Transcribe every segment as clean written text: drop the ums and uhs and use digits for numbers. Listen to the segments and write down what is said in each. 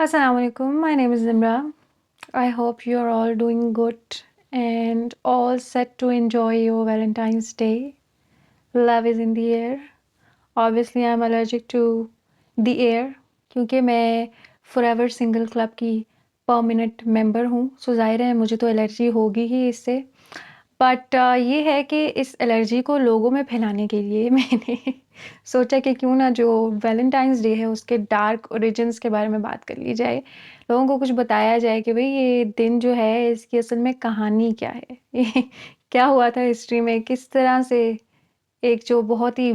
Assalamualaikum. My name is Zimra. I hope you're all doing good and all set to enjoy your Valentine's Day. Love is in the air. Obviously, I'm allergic to the air क्योंकि मैं Forever Single Club की permanent member हूँ, सो ज़ाहिर है मुझे तो allergy होगी ही इससे। बट ये है कि इस एलर्जी को लोगों में फैलाने के लिए मैंने सोचा कि क्यों ना जो वैलेंटाइंस डे है उसके डार्क ओरिजिन्स के बारे में बात कर ली जाए। लोगों को कुछ बताया जाए कि भई ये दिन जो है इसकी असल में कहानी क्या है? ये क्या हुआ था हिस्ट्री में? किस तरह से एक जो बहुत ही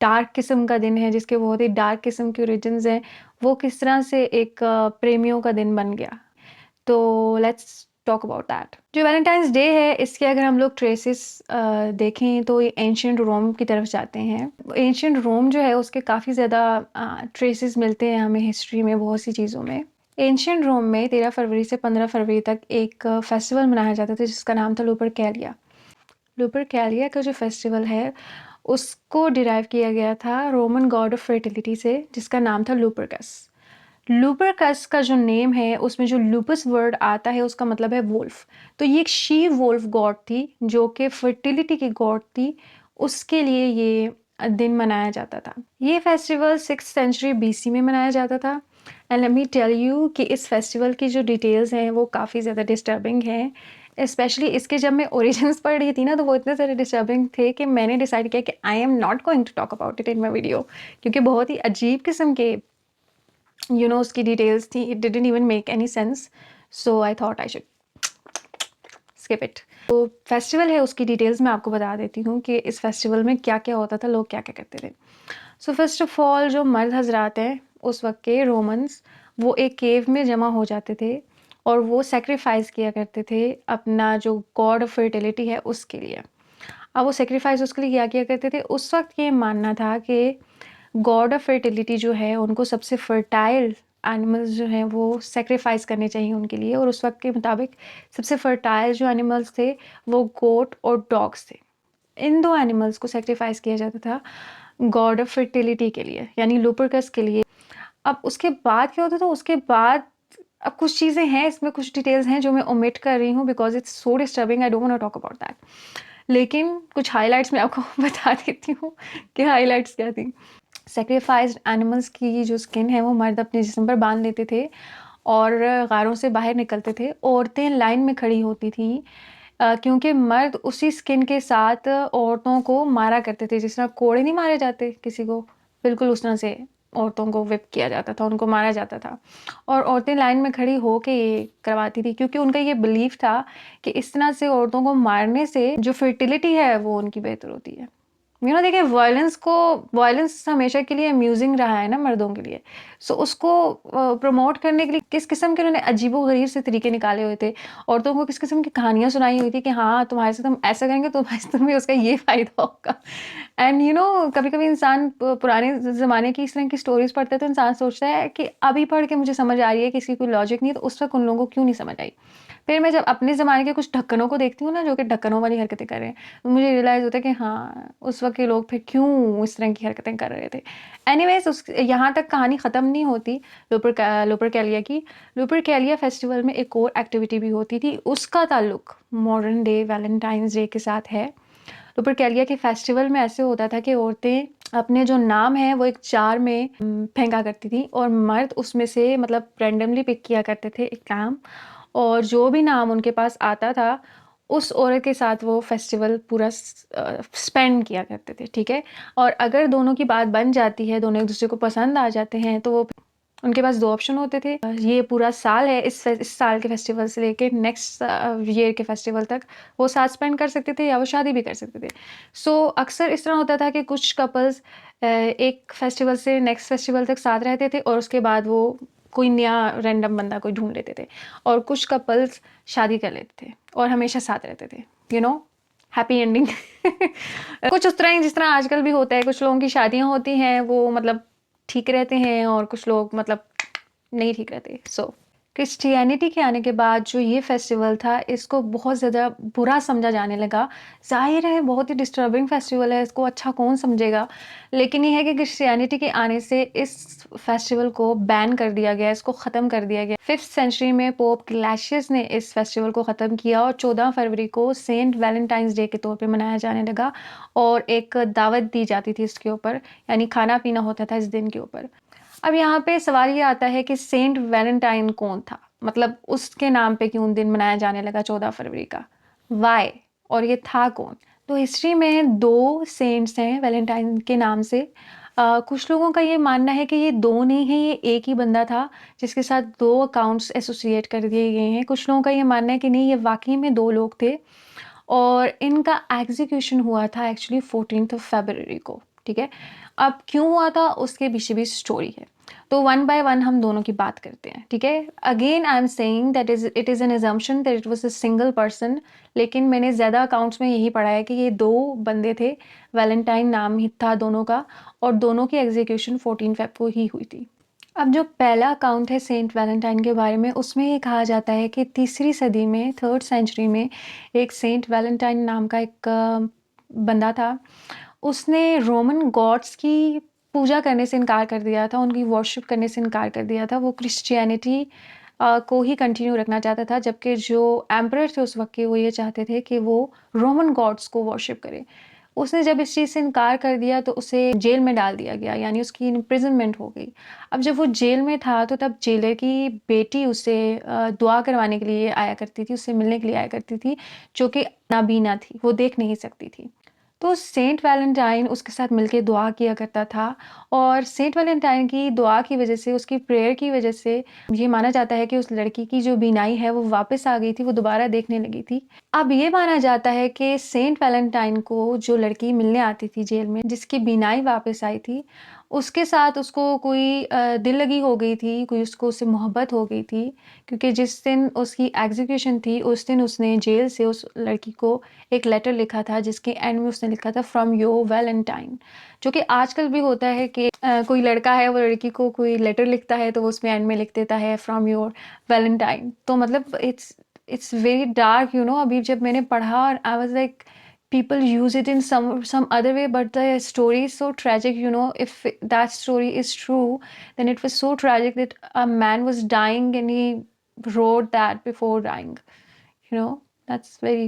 डार्क किस्म का दिन है, जिसके बहुत ही डार्क किस्म के ओरिजिन्स हैं, वो किस तरह से एक प्रेमियों का दिन बन गया। तो लेट्स टॉक अबाउट दैट। जो वैलेंटाइंस डे है इसके अगर हम लोग ट्रेसेस देखें तो ये एंशियंट रोम की तरफ जाते हैं। एंशियंट रोम जो है उसके काफ़ी ज़्यादा ट्रेसेस मिलते हैं हमें हिस्ट्री में बहुत सी चीज़ों में। एंशियंट रोम में 13 फरवरी से 15 फरवरी तक एक फेस्टिवल मनाया जाता था जिसका नाम था लुपरकैलिया। लुपरकैलिया का जो फेस्टिवल है उसको डिराइव किया गया था रोमन गॉड ऑफ फर्टिलिटी से जिसका नाम था लुपरकस। लुपरकस का जो नेम है उसमें जो लुपस वर्ड आता है उसका मतलब है वोल्फ। तो ये एक शी वोल्फ गॉड थी जो कि फर्टिलिटी की गॉड थी, उसके लिए ये दिन मनाया जाता था। ये फेस्टिवल 6th सेंचुरी बीसी में मनाया जाता था। And let me tell you कि इस फेस्टिवल की जो डिटेल्स हैं वो काफ़ी ज़्यादा डिस्टर्बिंग हैं। स्पेशली इसके जब मैं ओरिजिन्स पढ़ रही थी ना तो वो इतने सारे डिस्टर्बिंग थे कि मैंने डिसाइड किया कि I am not going to talk about it in my video, क्योंकि बहुत ही अजीब किस्म के उसकी डिटेल्स थी। It didn't even make any sense, so I thought I should skip it. तो फेस्टिवल है उसकी डिटेल्स मैं आपको बता देती हूँ कि इस फेस्टिवल में क्या क्या होता था, लोग क्या क्या करते थे। सो फर्स्ट ऑफ ऑल जो मर्द हजरात हैं उस वक्त के रोमन्स, वो एक केव में जमा हो जाते थे और वो सेक्रीफाइस किया करते थे अपना जो गॉड ऑफ फर्टिलिटी है उसके लिए। अब वो सेक्रीफाइस उसके लिए क्या किया करते थे, उस वक्त ये मानना था कि गॉड ऑफ फर्टिलिटी जो है उनको सबसे फर्टाइल एनिमल्स जो हैं वो सेक्रीफाइस करने चाहिए उनके लिए, और उस वक्त के मुताबिक सबसे फर्टाइल जो एनिमल्स थे वो गोट और डॉग्स थे। इन दो एनिमल्स को सेक्रीफाइस किया जाता था गॉड ऑफ फर्टिलिटी के लिए, यानी लुपरकस के लिए। अब उसके बाद क्या होता था, उसके बाद अब कुछ चीज़ें हैं इसमें, कुछ डिटेल्स हैं जो मैं ओमिट कर रही हूँ because it's so disturbing, I don't want to talk about that. लेकिन कुछ हाइलाइट्स मैं आपको बता देती हूँ कि हाइलाइट्स क्या थी। सेक्रीफाइस्ड एनिमल्स की जो स्किन है वो मर्द अपने जिस्म पर बांध लेते थे और गारों से बाहर निकलते थे। औरतें लाइन में खड़ी होती थी क्योंकि मर्द उसी स्किन के साथ औरतों को मारा करते थे, जिस तरह कोड़े नहीं मारे जाते किसी को, बिल्कुल उस तरह से औरतों को विप किया जाता था, उनको मारा जाता था। और औरतें लाइन में खड़ी हो के ये करवाती थी क्योंकि उनका ये बिलीफ था कि इस तरह से औरतों को मारने से जो फर्टिलिटी है वो उनकी बेहतर होती है। देखिए वायलेंस हमेशा के लिए अम्यूजिंग रहा है ना मर्दों के लिए, सो उसको प्रमोट करने के लिए किस किस्म के उन्होंने अजीबो-गरीब से तरीके निकाले हुए थे। औरतों को किस किस्म की कहानियाँ सुनाई हुई थी कि हाँ, तुम्हारे साथ हम ऐसा करेंगे तो तुम्हें उसका ये फ़ायदा होगा। एंड कभी-कभी इंसान पुराने ज़माने की इस तरह की स्टोरीज़ पढ़ता है तो इंसान सोचता है कि अभी पढ़ के मुझे समझ आ रही है कि इसकी कोई लॉजिक नहीं है, तो उस वक़्त उन लोगों को क्यों नहीं समझ आई। फिर मैं जब अपने ज़माने के कुछ ढक्कनों को देखती हूँ ना, जो कि ढक्कनों वाली हरकतें कर रहे हैं, तो मुझे रियलाइज़ होता है कि हाँ, उस वक़्त के लोग फिर क्यों इस तरह की हरकतें कर रहे थे। एनीवेज़ यहाँ तक कहानी ख़त्म नहीं होती लुपरकैलिया की। लुपरकैलिया फेस्टिवल में एक और एक्टिविटी भी होती थी, उसका ताल्लुक मॉडर्न डे वैलेंटाइन्स डे के साथ है। लुपरकैलिया के फेस्टिवल में ऐसे होता था कि औरतें अपने जो नाम है वो एक जार में फेंका करती थी और मर्द उसमें से मतलब रैंडमली पिक किया करते थे एक नाम, और जो भी नाम उनके पास आता था उस औरत के साथ वो फेस्टिवल पूरा स्पेंड किया करते थे, ठीक है। और अगर दोनों की बात बन जाती है, दोनों एक दूसरे को पसंद आ जाते हैं, तो वो उनके पास 2 ऑप्शन होते थे। ये पूरा साल है, इस साल के फेस्टिवल से लेके नेक्स्ट ईयर के फेस्टिवल तक वो साथ स्पेंड कर सकते थे या वो शादी भी कर सकते थे। सो अक्सर इस तरह होता था कि कुछ कपल्स एक फेस्टिवल से नेक्स्ट फेस्टिवल तक साथ रहते थे और उसके बाद वो कोई नया रैंडम बंदा कोई ढूँढ लेते थे, और कुछ कपल्स शादी कर लेते थे और हमेशा साथ रहते थे। Happy ending. कुछ उस तरह ही जिस तरह आजकल भी होता है, कुछ लोगों की शादियाँ होती हैं वो मतलब ठीक रहते हैं और कुछ लोग मतलब नहीं ठीक रहते। सो क्रिश्चियनिटी के आने के बाद जो ये फेस्टिवल था, इसको बहुत ज़्यादा बुरा समझा जाने लगा। ज़ाहिर है बहुत ही डिस्टर्बिंग फेस्टिवल है, इसको अच्छा कौन समझेगा? लेकिन ये है कि क्रिश्चियनिटी के आने से इस फेस्टिवल को बैन कर दिया गया, इसको ख़त्म कर दिया गया। 5th सेंचुरी में पोप ग्लेशियस ने इस फेस्टिवल को ख़त्म किया और 14 फरवरी को सेंट वैलेंटाइन्स डे के तौर पे मनाया जाने लगा और एक दावत दी जाती थी इसके ऊपर, यानी खाना-पीना होता था इस दिन के ऊपर। अब यहाँ पे सवाल ये आता है कि सेंट वैलेंटाइन कौन था? मतलब उसके नाम पे क्यों दिन मनाया जाने लगा 14 फरवरी का? व्हाय? और ये था कौन? तो हिस्ट्री में 2 सेंट्स हैं वैलेंटाइन के नाम से। कुछ लोगों का ये मानना है कि ये 2 नहीं है, ये एक ही बंदा था जिसके साथ 2 अकाउंट्स एसोसिएट कर दिए गए हैं। कुछ लोगों का ये मानना है कि नहीं, ये वाक़ई में 2 लोग थे और इनका एग्ज़ीक्यूशन हुआ था एक्चुअली 14th ऑफ फ़रवरी को, ठीक है? अब क्यों हुआ था उसके पीछे भी स्टोरी है। तो वन बाय वन हम दोनों की बात करते हैं, ठीक है? Again I am saying that it is an assumption that it was a single person, लेकिन मैंने ज़्यादा अकाउंट्स में यही पढ़ा है कि ये 2 बंदे थे, वैलेंटाइन नाम ही था दोनों का और दोनों की एग्ज़ीक्यूशन 14 फ़ेब को ही हुई थी। अब जो पहला अकाउंट है सेंट वैलेंटाइन के बारे में, उसमें ये कहा जाता है कि तीसरी सदी में 3rd सेंचुरी में एक सेंट वैलेंटाइन नाम का एक बंदा था। उसने रोमन गॉड्स की पूजा करने से इनकार कर दिया था, उनकी वर्शिप करने से इनकार कर दिया था। वो क्रिश्चियनिटी को ही कंटिन्यू रखना चाहता था, जबकि जो एम्परर थे उस वक़्त के, वो ये चाहते थे कि वो रोमन गॉड्स को वर्शिप करे। उसने जब इस चीज़ से इनकार कर दिया तो उसे जेल में डाल दिया गया, यानी उसकी इम्प्रिज़नमेंट हो गई। अब जब वो जेल में था तो तब जेलर की बेटी उसे दुआ करवाने के लिए आया करती थी, उससे मिलने के लिए आया करती थी, जो कि नाबीना थी, वो देख नहीं सकती थी। तो सेंट वैलेंटाइन उसके साथ मिलके दुआ किया करता था और सेंट वैलेंटाइन की दुआ की वज़ह से, उसकी प्रेयर की वज़ह से ये माना जाता है कि उस लड़की की जो बीनाई है वो वापस आ गई थी, वो दोबारा देखने लगी थी। अब ये माना जाता है कि सेंट वैलेंटाइन को जो लड़की मिलने आती थी जेल में, जिसकी बीनाई वापस आई थी, उसके साथ उसको कोई दिल लगी हो गई थी, कोई उससे मोहब्बत हो गई थी, क्योंकि जिस दिन उसकी एग्ज़ीक्यूशन थी, उस दिन उसने जेल से उस लड़की को एक लेटर लिखा था, जिसके एंड में उसने लिखा था फ्रॉम योर वैलेंटाइन, जो कि आजकल भी होता है कि कोई लड़का है वो लड़की को कोई लेटर लिखता है तो वो उसमें एंड में लिख देता है फ्रॉम योर वैलेंटाइन। तो मतलब इट्स वेरी डार्क, अभी जब मैंने पढ़ा I was like people use it in some other way, but the story is so tragic. If that story is true, then it was so tragic that a man was dying and he wrote that before dying. That's very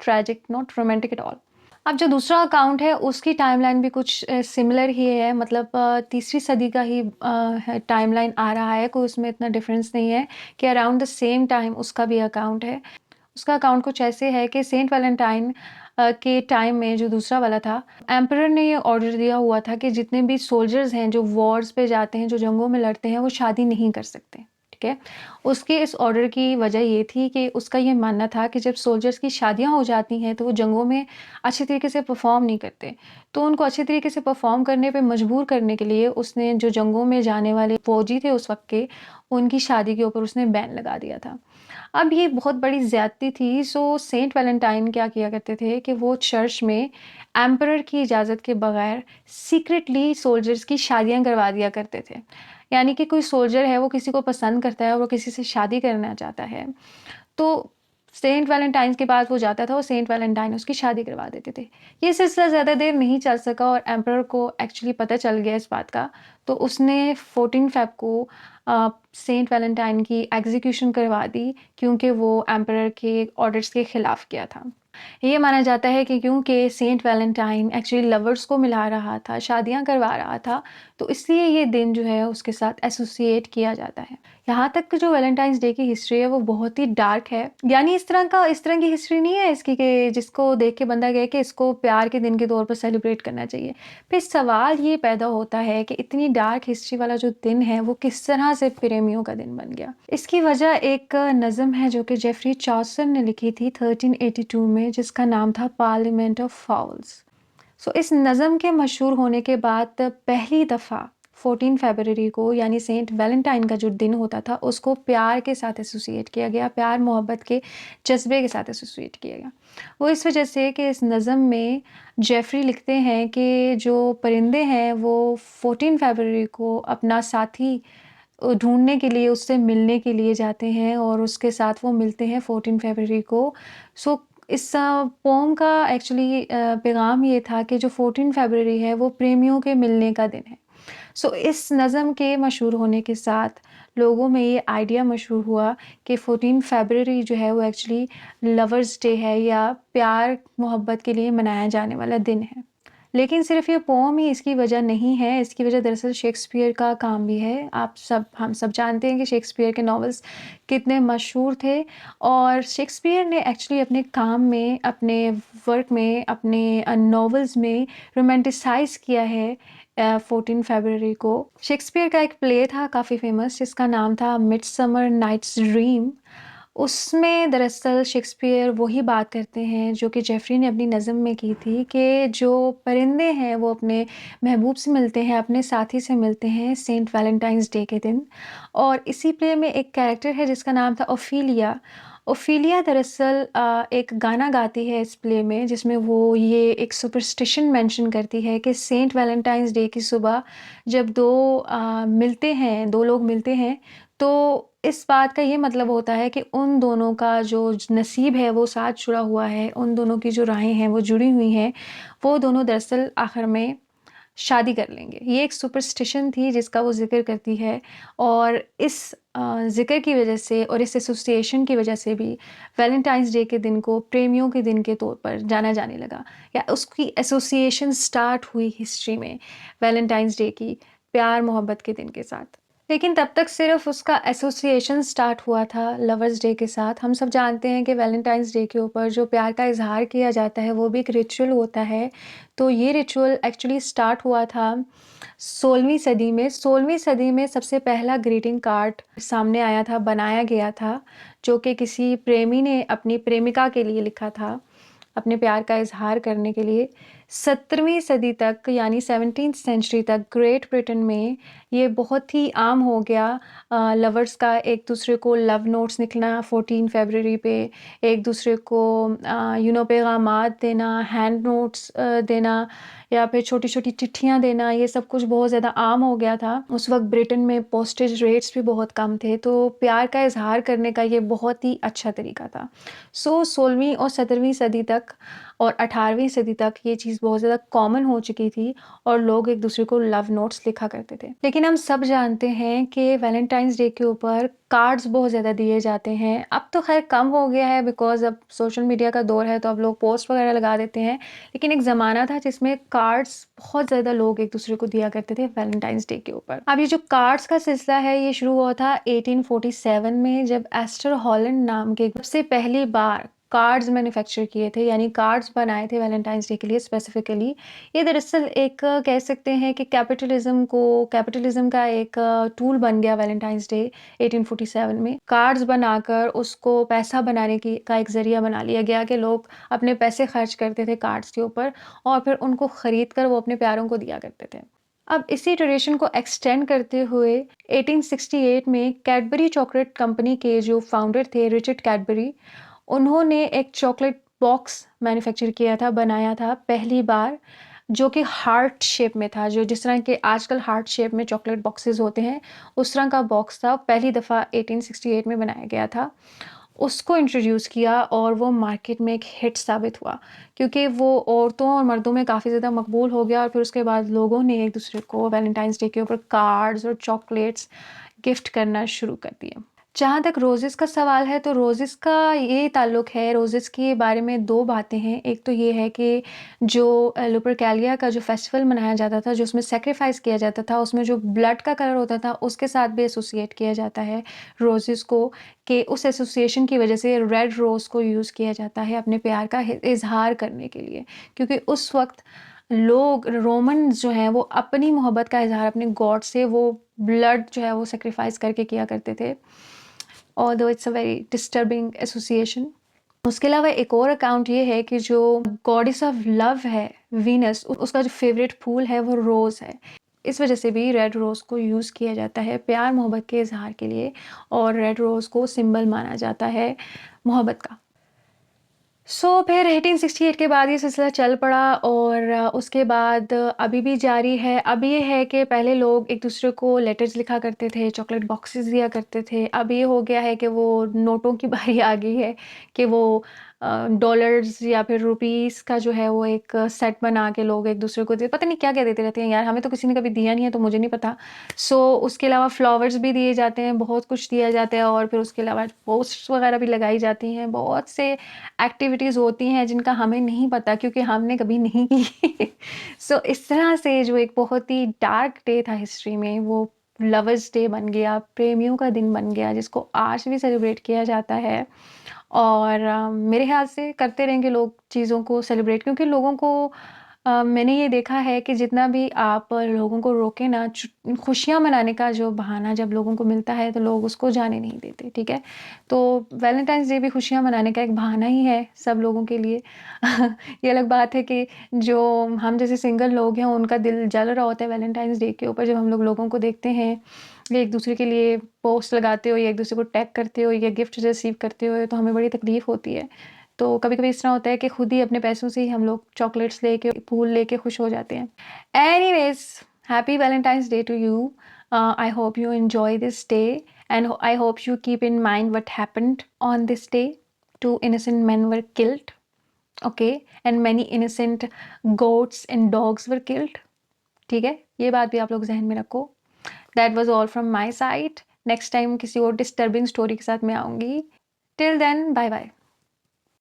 tragic, not romantic at all. अब जो दूसरा account है उसकी timeline भी कुछ similar ही है, मतलब तीसरी सदी का ही टाइमलाइन आ रहा है, कोई उसमें इतना डिफरेंस नहीं है कि अराउंड द सेम टाइम उसका भी अकाउंट है। उसका अकाउंट कुछ ऐसे है कि सेंट वैलेंटाइन के टाइम में जो दूसरा वाला था, एम्परर ने ये ऑर्डर दिया हुआ था कि जितने भी सोल्जर्स हैं जो वॉर्स पे जाते हैं, जो जंगों में लड़ते हैं, वो शादी नहीं कर सकते, ठीक है? उसके इस ऑर्डर की वजह ये थी कि उसका ये मानना था कि जब सोल्जर्स की शादियां हो जाती हैं तो वो जंगों में अच्छे तरीके से परफॉर्म नहीं करते, तो उनको अच्छे तरीके से परफॉर्म करने पे मजबूर करने के लिए उसने जो जंगों में जाने वाले फौजी थे उस वक्त के, उनकी शादी के ऊपर उसने बैन लगा दिया था। अब ये बहुत बड़ी ज़्यादती थी, सो सेंट वैलेंटाइन क्या किया करते थे कि वो चर्च में एम्परर की इजाज़त के बगैर सीक्रेटली सोल्जर्स की शादियां करवा दिया करते थे। यानी कि कोई सोल्जर है, वो किसी को पसंद करता है और वो किसी से शादी करना चाहता है, तो सेंट वैलेंटाइन्स के पास वो जाता था और सेंट वैलेंटाइन उसकी शादी करवा देते थे। ये सिलसिला ज़्यादा देर नहीं चल सका और एम्परर को एक्चुअली पता चल गया इस बात का, तो उसने 14 फ़ेब को सेंट वैलेंटाइन की एग्ज़ीक्यूशन करवा दी, क्योंकि वो एम्परर के ऑर्डर्स के खिलाफ गया था। ये माना जाता है कि क्योंकि सेंट वैलेंटाइन एक्चुअली लवर्स को मिला रहा था, शादियां करवा रहा था, तो इसलिए ये दिन जो है उसके साथ एसोसिएट किया जाता है। यहाँ तक कि जो वैलेंटाइंस डे की हिस्ट्री है वो बहुत ही डार्क है, यानी इस तरह की हिस्ट्री नहीं है इसकी कि जिसको देख के बंदा कहे कि इसको प्यार के दिन के तौर पर सेलिब्रेट करना चाहिए। फिर सवाल ये पैदा होता है कि इतनी डार्क हिस्ट्री वाला जो दिन है वो किस तरह से प्रेमियों का दिन बन गया। इसकी वजह एक नज़म है जो कि जेफरी चॉसर ने लिखी थी 1382 में, जिसका नाम था पार्लियामेंट ऑफ फाउल्स। सो इस नज़म के मशहूर होने के बाद पहली दफ़ा 14 फरवरी को, यानी सेंट वैलेंटाइन का जो दिन होता था, उसको प्यार के साथ एसोसिएट किया गया, प्यार मोहब्बत के जज्बे के साथ एसोसिएट किया गया। वो इस वजह से कि इस नज़म में जेफरी लिखते हैं कि जो परिंदे हैं वो 14 फरवरी को अपना साथी ढूँढने के लिए, उससे मिलने के लिए जाते हैं और उसके साथ वो मिलते हैं 14 फरवरी को। सो इस पोम का एक्चुअली पैगाम ये था कि जो 14 फरवरी है वो प्रेमियों के मिलने का दिन है। सो इस नज़म के मशहूर होने के साथ लोगों में ये आइडिया मशहूर हुआ कि 14 फरवरी जो है वो एक्चुअली लवर्स डे है या प्यार मोहब्बत के लिए मनाया जाने वाला दिन है। लेकिन सिर्फ़ ये पोम ही इसकी वजह नहीं है, इसकी वजह दरअसल शेक्सपियर का काम भी है। हम सब जानते हैं कि शेक्सपियर के नॉवेल्स कितने मशहूर थे और शेक्सपियर ने एक्चुअली अपने काम में, अपने वर्क में, अपने नॉवेल्स में रोमांटिसाइज़ किया है 14 फरवरी को। शेक्सपियर का एक प्ले था काफ़ी फ़ेमस जिसका नाम था मिडसमर नाइट्स ड्रीम। उसमें दरअसल शेक्सपियर वही बात करते हैं जो कि जेफ़री ने अपनी नज़म में की थी कि जो परिंदे हैं वो अपने महबूब से मिलते हैं, अपने साथी से मिलते हैं सेंट वैलेंटाइन्स डे के दिन। और इसी प्ले में एक कैरेक्टर है जिसका नाम था ओफिलिया। ओफिलिया दरअसल एक गाना गाती है इस प्ले में जिसमें वो ये एक सुपरस्टिशन मेंशन करती है कि सेंट वैलेंटाइन्स डे की सुबह जब 2 मिलते हैं, 2 लोग मिलते हैं, तो इस बात का ये मतलब होता है कि उन दोनों का जो नसीब है वो साथ जुड़ा हुआ है, उन दोनों की जो राहें हैं वो जुड़ी हुई हैं, वो दोनों दरअसल आखिर में शादी कर लेंगे। ये एक सुपरस्टिशन थी जिसका वो ज़िक्र करती है और इस ज़िक्र की वजह से और इस एसोसिएशन की वजह से भी वैलेंटाइन्स डे के दिन को प्रेमियों के दिन के तौर पर जाना जाने लगा या उसकी एसोसिएशन स्टार्ट हुई हिस्ट्री में वैलेंटाइन्स डे की प्यार मोहब्बत के दिन के साथ। लेकिन तब तक सिर्फ़ उसका एसोसिएशन स्टार्ट हुआ था लवर्स डे के साथ। हम सब जानते हैं कि वैलेंटाइन्स डे के ऊपर जो प्यार का इज़हार किया जाता है वो भी एक रिचुअल होता है। तो ये रिचुअल एक्चुअली स्टार्ट हुआ था 16वीं सदी में। 16वीं सदी में सबसे पहला ग्रीटिंग कार्ड सामने आया था, बनाया गया था, जो कि किसी प्रेमी ने अपनी प्रेमिका के लिए लिखा था, अपने प्यार का इज़हार करने के लिए। 17वीं सदी तक यानी 17th सेंचुरी तक ग्रेट ब्रिटेन में ये बहुत ही आम हो गया लवर्स का एक दूसरे को लव नोट्स लिखना 14 फरवरी पे, एक दूसरे को पैगामात देना, हैंड नोट्स देना या फिर छोटी-छोटी चिट्ठियाँ देना, ये सब कुछ बहुत ज़्यादा आम हो गया था। उस वक़्त ब्रिटेन में पोस्टेज रेट्स भी बहुत कम थे, तो प्यार का इज़हार करने का ये बहुत ही अच्छा तरीका था। 16वीं और 17वीं सदी तक और 18वीं सदी तक ये चीज़ बहुत ज़्यादा कॉमन हो चुकी थी और लोग एक दूसरे को लव नोट्स लिखा करते थे। लेकिन हम सब जानते हैं कि वैलेंटाइन्स डे के ऊपर कार्ड्स बहुत ज़्यादा दिए जाते हैं। अब तो ख़ैर कम हो गया है बिकॉज़ अब सोशल मीडिया का दौर है तो अब लोग पोस्ट वग़ैरह लगा देते हैं। लेकिन एक ज़माना था जिसमें कार्ड्स बहुत ज़्यादा लोग एक दूसरे को दिया करते थे वैलेंटाइन्स डे के ऊपर। अब ये जो कार्ड्स का सिलसिला है ये शुरू हुआ था 1847 में जब एस्टर हॉलैंड नाम के सबसे पहली बार कार्ड्स मैन्युफैक्चर किए थे यानी कार्ड्स बनाए थे वैलेंटाइन्स डे के लिए स्पेसिफिकली। ये दरअसल एक कह सकते हैं कि कैपिटलिज्म का एक टूल बन गया वैलेंटाइन्स डे 1847 में। कार्ड्स बनाकर उसको पैसा बनाने की का एक ज़रिया बना लिया गया कि लोग अपने पैसे खर्च करते थे कार्ड्स के ऊपर और फिर उनको ख़रीद कर वो अपने प्यारों को दिया करते थे। अब इसी ट्रेडिशन को एक्सटेंड करते हुए 1868 में कैडबरी चॉकलेट कंपनी के जो फाउंडर थे रिचर्ड कैडबरी, उन्होंने एक चॉकलेट बॉक्स मैन्युफैक्चर किया था, बनाया था पहली बार, जो कि हार्ट शेप में था। जो जिस तरह के आजकल हार्ट शेप में चॉकलेट बॉक्सेस होते हैं, उस तरह का बॉक्स था। पहली दफ़ा 1868 में बनाया गया था। उसको इंट्रोड्यूस किया और वो मार्केट में एक हिट साबित हुआ क्योंकि वो औरतों और मर्दों में काफ़ी ज़्यादा मकबूल हो गया और फिर उसके बाद लोगों ने एक दूसरे को वैलेंटाइन्स डे के ऊपर कार्ड्स और चॉकलेट्स गिफ्ट करना शुरू कर दिए। जहाँ तक रोज़ेज़ का सवाल है तो रोज़ेज़ का ये ताल्लुक़ है, रोज़ेज़ के बारे में 2 बातें हैं। एक तो ये है कि जो लुपरकैलिया का जो फेस्टिवल मनाया जाता था, जो उसमें सैक्रिफ़ाइस किया जाता था, उसमें जो ब्लड का कलर होता था, उसके साथ भी एसोसिएट किया जाता है रोज़ेज़ को, कि उस एसोसिएशन की वजह से रेड रोज़ को यूज़ किया जाता है अपने प्यार का इज़हार करने के लिए। क्योंकि उस वक़्त लोग रोमन्स जो हैं वो अपनी मोहब्बत का इज़हार अपने गॉड से वो ब्लड जो है वो सैक्रिफ़ाइस करके किया करते थे। Although it's a very disturbing association. उसके अलावा एक और अकाउंट ये है कि जो गॉडेस ऑफ लव है वीनस, उसका जो फेवरेट फूल है वो रोज़ है। इस वजह से भी रेड रोज़ को यूज़ किया जाता है प्यार मोहब्बत के इज़हार के लिए और रेड रोज़ को सिंबल माना जाता है मोहब्बत का। फिर 1868 के बाद ये सिलसिला चल पड़ा और उसके बाद अभी भी जारी है। अब ये है कि पहले लोग एक दूसरे को लेटर्स लिखा करते थे, चॉकलेट बॉक्सेस दिया करते थे। अब ये हो गया है कि वो नोटों की बारी आ गई है कि वो डॉलर्स या फिर रुपीस का जो है वो एक सेट बना के लोग एक दूसरे को दे, पता नहीं क्या क्या देते रहते हैं यार, हमें तो किसी ने कभी दिया नहीं है तो मुझे नहीं पता। उसके अलावा फ्लावर्स भी दिए जाते हैं, बहुत कुछ दिया जाता है और फिर उसके अलावा पोस्ट्स वगैरह भी लगाई जाती हैं। बहुत से एक्टिविटीज़ होती हैं जिनका हमें नहीं पता क्योंकि हमने कभी नहीं की। इस तरह से जो एक बहुत ही डार्क डे था हिस्ट्री में, वो लवर्स डे बन गया, प्रेमियों का दिन बन गया, जिसको आज भी सेलिब्रेट किया जाता है। और मेरे ख्याल से करते रहेंगे लोग चीज़ों को सेलिब्रेट, क्योंकि लोगों को मैंने ये देखा है कि जितना भी आप लोगों को रोके ना, खुशियाँ मनाने का जो बहाना जब लोगों को मिलता है तो लोग उसको जाने नहीं देते, ठीक है? तो वैलेंटाइंस डे भी खुशियाँ मनाने का एक बहाना ही है सब लोगों के लिए। ये अलग बात है कि जो हम जैसे सिंगल लोग हैं उनका दिल जल रहा होता है वैलेंटाइंस डे के ऊपर, जब हम लोगों को देखते हैं ये एक दूसरे के लिए पोस्ट लगाते हो या एक दूसरे को टैग करते हो या गिफ्ट रिसीव करते हो, तो हमें बड़ी तकलीफ़ होती है। तो कभी-कभी इस तरह होता है कि खुद ही अपने पैसों से ही हम लोग चॉकलेट्स लेके, फूल लेके खुश हो जाते हैं। Anyways, happy Valentine's day to you. I hope you enjoy this day, and I hope you keep in mind what happened on this day. Two innocent men were killed, okay, and many innocent goats and dogs were killed. ठीक है, ये बात भी आप लोग जहन में रखो। That was all from my side. Next time किसी और डिस्टर्बिंग स्टोरी के साथ मैं आऊँगी। Till then, bye bye.